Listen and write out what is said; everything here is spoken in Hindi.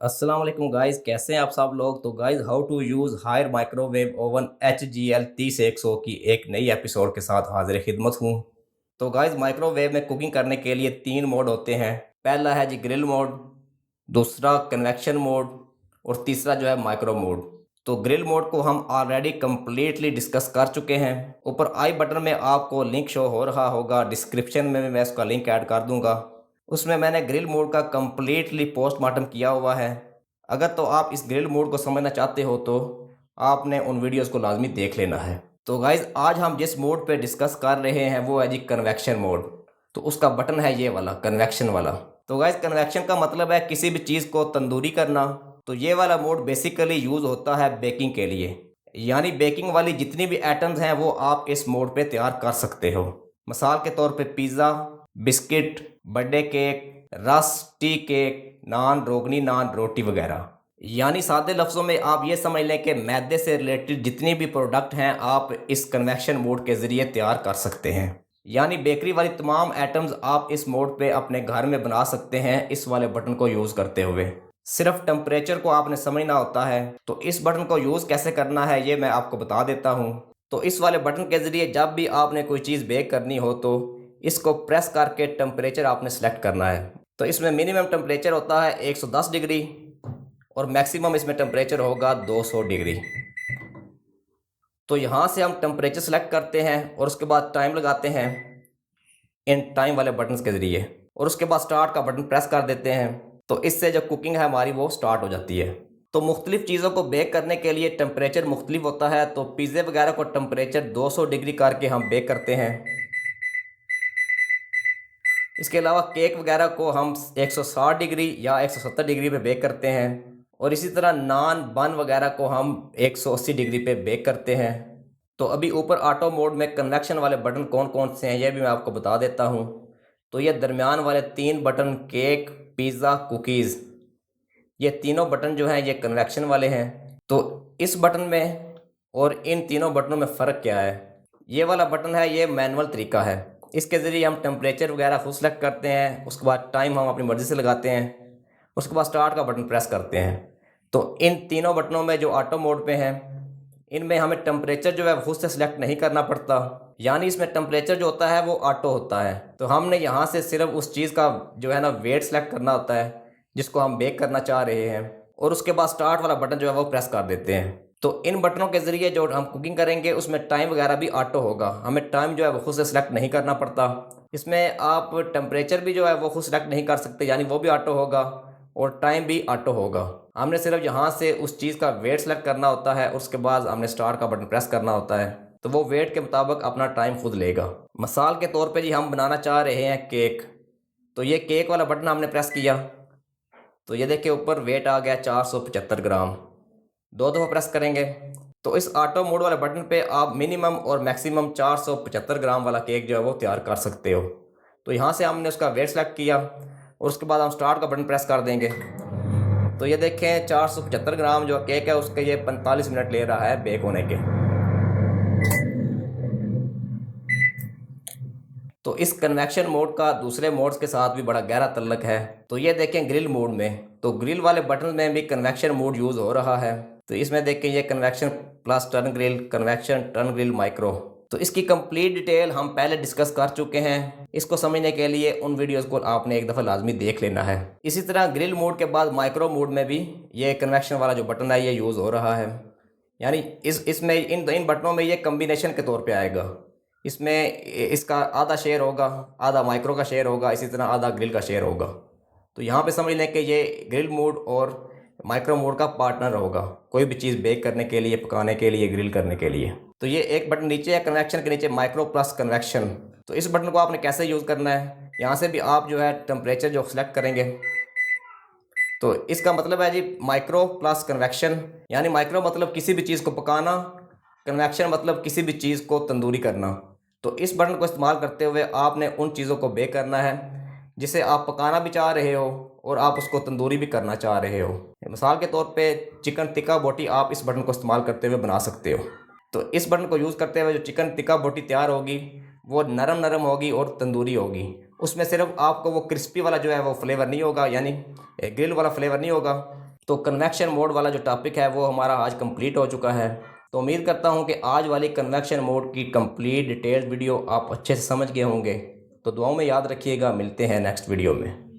अस्सलाम वालेकुम गाइस, कैसे हैं आप सब लोग। तो guys, how to use Haier microwave oven HGL 30-100 की एक नई एपिसोड के साथ हाजिर खिदमत हूँ। तो गाइस, माइक्रोवेव में कुकिंग करने के लिए तीन मोड होते हैं। पहला है जी ग्रिल मोड, दूसरा कन्वेक्शन मोड और तीसरा जो है माइक्रो मोड। तो ग्रिल मोड को हम ऑलरेडी कंप्लीटली डिस्कस कर चुके हैं। ऊपर आई बटन में आपको लिंक शो हो रहा होगा, डिस्क्रिप्शन में भी मैं उसका लिंक ऐड कर दूंगा। उसमें मैंने ग्रिल मोड का कंप्लीटली पोस्टमार्टम किया हुआ है। अगर तो आप इस ग्रिल मोड को समझना चाहते हो तो आपने उन वीडियोस को लाजमी देख लेना है। तो गाइज, आज हम जिस मोड पे डिस्कस कर रहे हैं वो है जी कन्वेक्शन मोड। तो उसका बटन है ये वाला, कन्वेक्शन वाला। तो गाइज, कन्वेक्शन का मतलब है किसी भी चीज़ को तंदूरी करना। तो ये वाला मोड बेसिकली यूज़ होता है बेकिंग के लिए, यानी बेकिंग वाली जितनी भी आइटम्स हैं वो आप इस मोड पे तैयार कर सकते हो। मिसाल के तौर पे पिज़्ज़ा, बिस्किट, बर्थडे केक, रस, टी केक, नान, रोगनी नान, रोटी वगैरह। यानी सादे लफ्ज़ों में आप ये समझ लें कि मैदे से रिलेटेड जितनी भी प्रोडक्ट हैं आप इस कन्वेक्शन मोड के ज़रिए तैयार कर सकते हैं। यानी बेकरी वाली तमाम आइटम्स आप इस मोड पे अपने घर में बना सकते हैं इस वाले बटन को यूज़ करते हुए। सिर्फ टेम्परेचर को आपने समझना होता है। तो इस बटन को यूज़ कैसे करना है ये मैं आपको बता देता हूँ। तो इस वाले बटन के ज़रिए जब भी आपने कोई चीज़ बेक करनी हो तो इसको प्रेस करके टेम्परेचर आपने सेलेक्ट करना है। तो इसमें मिनिमम टेम्परेचर होता है 110 डिग्री और मैक्सिमम इसमें टेम्परेचर होगा 200 डिग्री। तो यहाँ से हम टेम्परेचर सेलेक्ट करते हैं और उसके बाद टाइम लगाते हैं इन टाइम वाले बटन्स के ज़रिए, और उसके बाद स्टार्ट का बटन प्रेस कर देते हैं। तो इससे जो कुकिंग है हमारी वो स्टार्ट हो जाती है। तो मुख्तलिफ़ चीज़ों को बेक करने के लिए टेम्परेचर मुख्तलिफ होता है। तो पिज़्ज़े वगैरह को टेम्परेचर 200 डिग्री करके हम बेक करते हैं। इसके अलावा केक वगैरह को हम 160 डिग्री या 170 डिग्री पे बेक करते हैं, और इसी तरह नान बन वगैरह को हम 180 डिग्री पे बेक करते हैं। तो अभी ऊपर ऑटो मोड में कन्वेक्शन वाले बटन कौन कौन से हैं ये भी मैं आपको बता देता हूँ। तो ये दरमियान वाले तीन बटन, केक, पिज़्ज़ा, कुकीज़, ये तीनों बटन जो हैं ये कन्वेक्शन वाले हैं। तो इस बटन में और इन तीनों बटनों में फ़र्क क्या है। ये वाला बटन है ये मैनुअल तरीका है। इसके ज़रिए हम टेम्परेचर वगैरह खुद सेलेक्ट करते हैं, उसके बाद टाइम हम अपनी मर्ज़ी से लगाते हैं, उसके बाद स्टार्ट का बटन प्रेस करते हैं। तो इन तीनों बटनों में जो ऑटो मोड पे हैं इनमें हमें टेम्परेचर जो है खुद से सिलेक्ट नहीं करना पड़ता। यानी इसमें टेम्परेचर जो होता है वो ऑटो होता है। तो हमने यहाँ से सिर्फ उस चीज़ का जो है ना वेट सेलेक्ट करना होता है जिसको हम बेक करना चाह रहे हैं, और उसके बाद स्टार्ट वाला बटन जो है वो प्रेस कर देते हैं। तो इन बटनों के ज़रिए जो हम कुकिंग करेंगे उसमें टाइम वगैरह भी ऑटो होगा, हमें टाइम जो है वो खुद से सिलेक्ट नहीं करना पड़ता। इसमें आप टेम्परेचर भी जो है वो खुद सेलेक्ट नहीं कर सकते, यानी वो भी ऑटो होगा और टाइम भी ऑटो होगा। हमने सिर्फ यहाँ से उस चीज़ का वेट सेलेक्ट करना होता है, उसके बाद हमने स्टार्ट का बटन प्रेस करना होता है, तो वो वेट के मुताबिक अपना टाइम खुद लेगा। मिसाल के तौर पे जी हम बनाना चाह रहे हैं केक। तो ये केक वाला बटन हमने प्रेस किया तो ये देखिए ऊपर वेट आ गया 475 ग्राम। दो दफ़ा प्रेस करेंगे तो इस ऑटो मोड वाले बटन पे आप मिनिमम और मैक्सिमम 475 ग्राम वाला केक जो है वो तैयार कर सकते हो। तो यहाँ से हमने उसका वेट सेलेक्ट किया और उसके बाद हम स्टार्ट का बटन प्रेस कर देंगे। तो ये देखें 475 ग्राम जो केक है उसके ये 45 मिनट ले रहा है बेक होने के। तो इस कन्वेक्शन मोड का दूसरे मोड्स के साथ भी बड़ा गहरा तल्लक है। तो ये देखें ग्रिल मोड में, तो ग्रिल वाले बटन में भी कन्वेक्शन मोड यूज़ हो रहा है। तो इसमें देखें ये convection plus turn grill, convection turn grill micro. तो इसकी कंप्लीट डिटेल हम पहले डिस्कस कर चुके हैं। इसको समझने के लिए उन वीडियोस को आपने एक दफ़ा लाजमी देख लेना है। इसी तरह ग्रिल मोड के बाद माइक्रो मोड में भी ये कन्वेक्शन वाला जो बटन है ये यूज़ हो रहा है। यानी इसमें इन इन बटनों में ये कम्बिनेशन के तौर पे आएगा। इसमें इसका आधा शेयर होगा, आधा माइक्रो का शेयर होगा, इसी तरह आधा ग्रिल का शेयर होगा। तो यहाँ पे समझ लें कि ये ग्रिल मोड और माइक्रो मोड का पार्टनर होगा, कोई भी चीज़ बेक करने के लिए, पकाने के लिए, ग्रिल करने के लिए। तो ये एक बटन नीचे है कन्वेक्शन के नीचे, माइक्रो प्लस कन्वेक्शन। तो इस बटन को आपने कैसे यूज़ करना है, यहाँ से भी आप जो है टेम्परेचर जो सेलेक्ट करेंगे। तो इसका मतलब है जी माइक्रो प्लस कन्वेक्शन, यानी माइक्रो मतलब किसी भी चीज़ को पकाना, कन्वेक्शन मतलब किसी भी चीज़ को तंदूरी करना। तो इस बटन को इस्तेमाल करते हुए आपने उन चीज़ों को बेक करना है जिसे आप पकाना भी चाह रहे हो और आप उसको तंदूरी भी करना चाह रहे हो। मिसाल के तौर पे चिकन टिक्का बोटी आप इस बटन को इस्तेमाल करते हुए बना सकते हो। तो इस बटन को यूज़ करते हुए जो चिकन टिक्का बोटी तैयार होगी वो नरम नरम होगी और तंदूरी होगी। उसमें सिर्फ आपको वो क्रिस्पी वाला जो है वो फ्लेवर नहीं होगा, यानी ग्रिल वाला फ्लेवर नहीं होगा, तो कन्वेक्शन मोड वाला जो टॉपिक है वो हमारा आज कंप्लीट हो चुका है। तो उम्मीद करता हूँ कि आज वाली कन्वेक्शन मोड की कंप्लीट डिटेल्ड वीडियो आप अच्छे से समझ गए होंगे। तो दुआओं में याद रखिएगा, मिलते हैं नेक्स्ट वीडियो में।